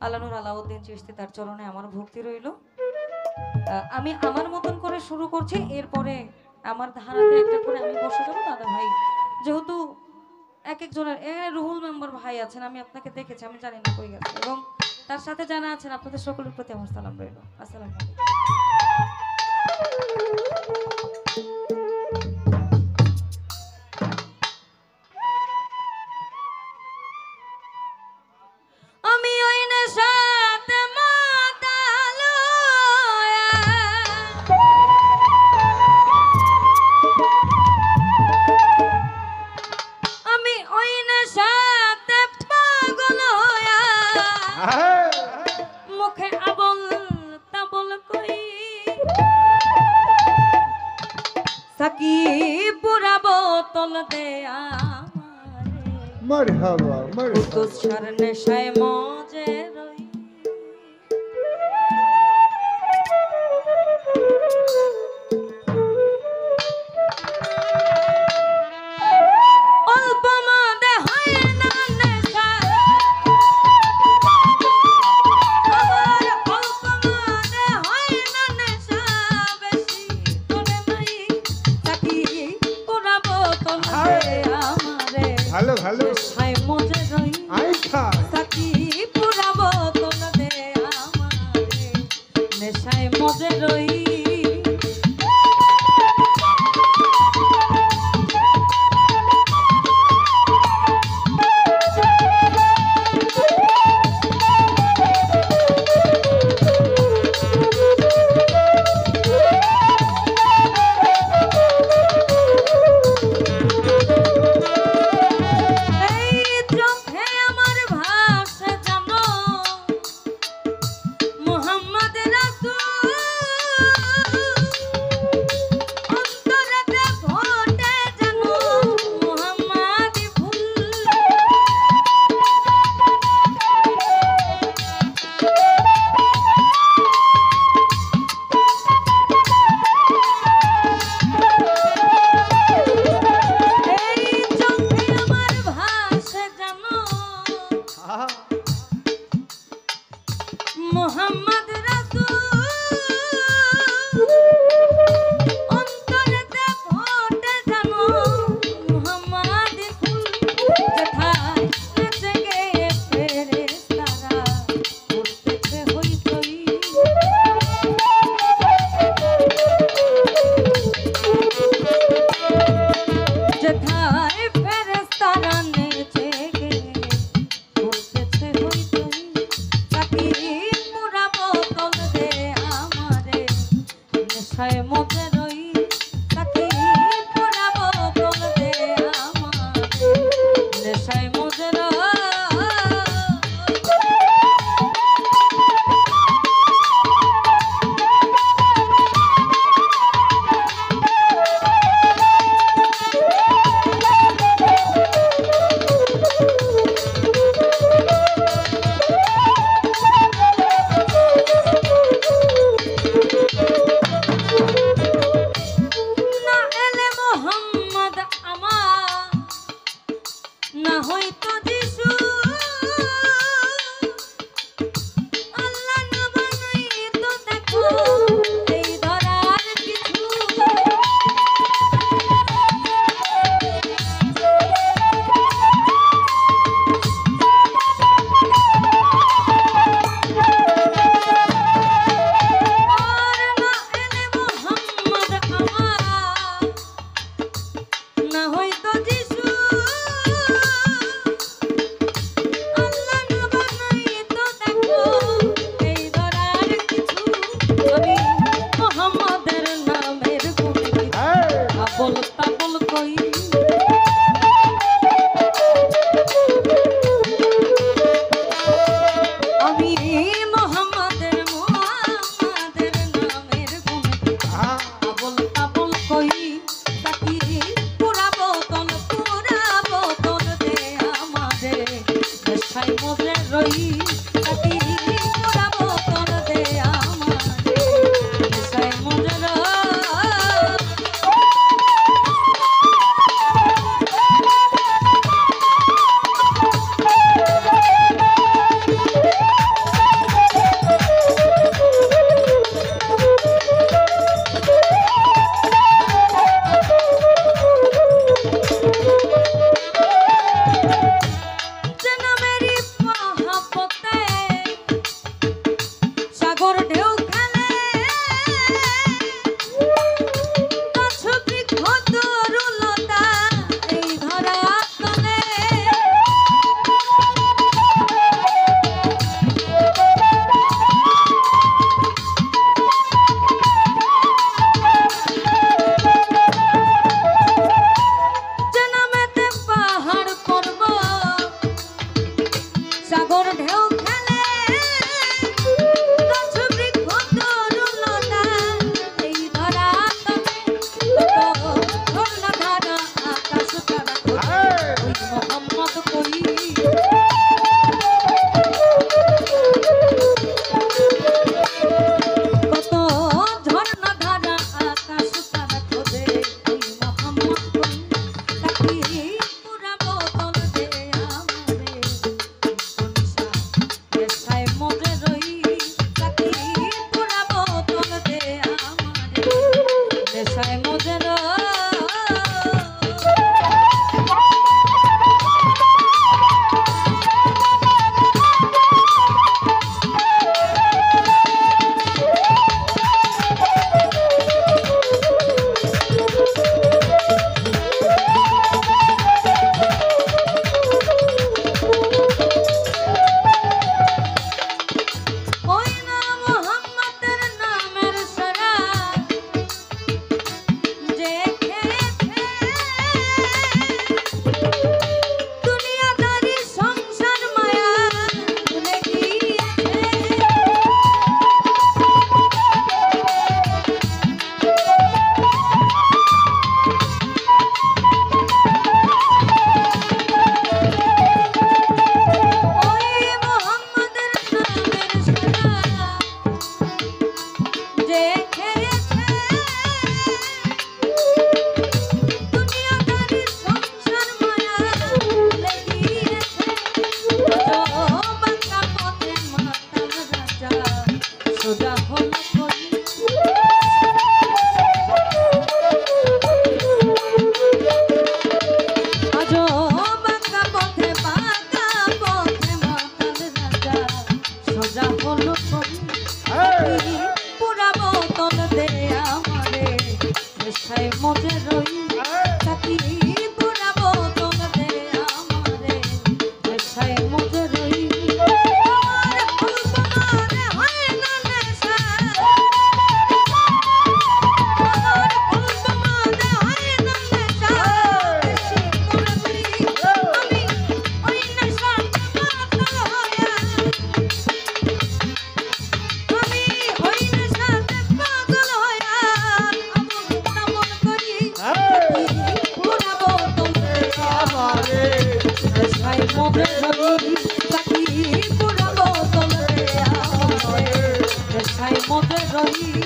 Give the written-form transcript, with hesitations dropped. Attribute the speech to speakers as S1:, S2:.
S1: আলানুর আলাউদ্দিন চিশতি তার চরণে আমার ভক্তি রইল। আমি আমার মতন করে শুরু করছি, এরপরে আমার ধারাতে একটা করে আমি বসে যাবো। দাদা ভাই যেহেতু এক একজনের রুহুল মেম্বার ভাই আছেন, আমি আপনাকে দেখেছি, আমি জানি না কই গেছে, এবং তার সাথে জানা আছেন, আপনাদের সকলের প্রতি আমার সালাম রইল। আসসালামু আলাইকুম। আমি ওই নেশাতে মাতালো, আমি ওই নেশাতে পাগল হইয়া মুখে আবল তাবল কই সাকি পুরা বোতল দেয়া
S2: মারহাবা মারহাবা
S1: তো ছাড় নেশায় মজে রই। অল্প মদে হয় না নেশা, আমার অল্প মদে হয় না নেশা, বেশি করে নাই তাকি পুরা বোতল দে আমারে
S2: ভালো ভালো
S1: নেশায় মজে রই।
S2: আই খাই
S1: সাকি পুরা বোতল দে আমারে নেশায় মজে রই। মোহাম্মদ রাসূল অন্তরেতে ফোটে জানো মোহাম্মদ ফুল, যেথায় নেচে গেয়ে ফেরেশতারা উঠতেছে হই হই। যেথায় ফেরেশতারা নেচে গেয়ে উঠতেছে হই হই। সাকি পুরা বোতল দে আমারে নেশায় মজে রই। সাকি পুরা বোতল দে আমারে নেশায় মজে রই। না এলে মোহাম্মদ আমার, না হয়তো যিশু, আল্লাহ না বানাই তো দেখো এই ধরার কিছু। আর না এলে মোহাম্মদ আমার, না হয়তো যিশু, আল্লাহ না বানাই তো দেখো এই ধরার কিছু। আমি মোহাম্মদের নামের গুণে আবল তাবল কই, আমি মোহাম্মদের নামের গুণে আবল তাবল কই। সাকি পুরা বোতল দে আমারে নেশায় মজে রই। সাকি পুরা বোতল দে আমারে নেশায় মজে রই। নেশায় মধ্যে রই তাকি পুরা বোতল রে আমারে নেশায় মধ্যে রই